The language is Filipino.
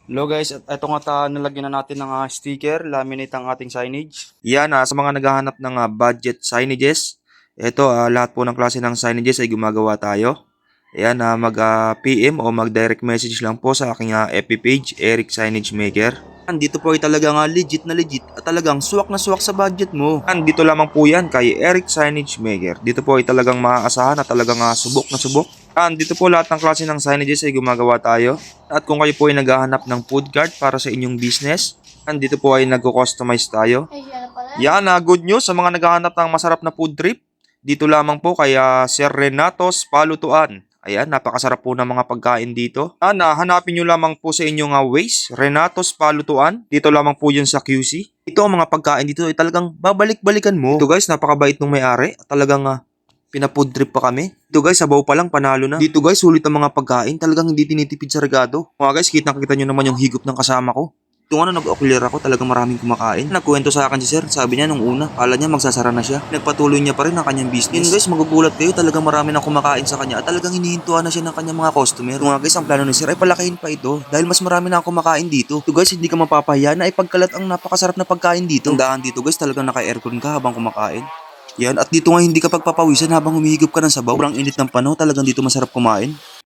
Hello guys, at ito nga nalagyan na natin ng sticker, laminate ang ating signage. Yan, sa mga naghahanap ng budget signages, ito lahat po ng klase ng signages ay gumagawa tayo. Ayan, mag-PM o mag-direct message lang po sa aking FB page, Eric Signage Maker. Dito po ay talagang legit na legit at talagang swak na swak sa budget mo. Dito lamang po yan kay Eric Signage Maker. Dito po ay talagang maaasahan at talagang subok na subok. Dito po lahat ng klase ng signages ay gumagawa tayo. At kung kayo po ay naghahanap ng food cart para sa inyong business, dito po ay nagko-customize tayo. Yan, good news sa mga naghahanap ng masarap na food trip. Dito lamang po kay Sir Renatos Palutuan. Ayan, napakasarap po ng mga pagkain dito. Hanapin nyo lamang po sa inyong Waze, Renatos Palutuan. Dito lamang po yun sa QC. Ito ang mga pagkain dito ay talagang babalik-balikan mo. Ito guys, napakabait ng may-ari. Talagang pinafood trip pa kami. Dito guys, sabaw pa lang, panalo na. Dito guys, sulit ang mga pagkain. Talagang hindi tinitipid sa regado. Mga guys, kitang-kita nyo naman yung higop ng kasama ko. Ito nga nag-oclear ako, talagang maraming kumakain. Nagkwento sa akin si sir, sabi niya nung una, kala niya magsasara na siya. Nagpatuloy niya pa rin ang kanyang business. Yun guys, magugulat kayo, talagang marami nang kumakain sa kanya at talagang hinihintuan na siya ng kanyang mga customer. Ito nga guys, ang plano ni sir ay palakihin pa ito dahil mas marami na kumakain dito. Ito guys, hindi ka mapapahiya na ipagkalat ang napakasarap na pagkain dito. Tandaan dito guys, talagang naka-aircon ka habang kumakain. Yan, at dito nga hindi ka pagpapawisan habang humihigop ka ng sabaw. Sobrang init ng panahon, talagang dito masarap kumain.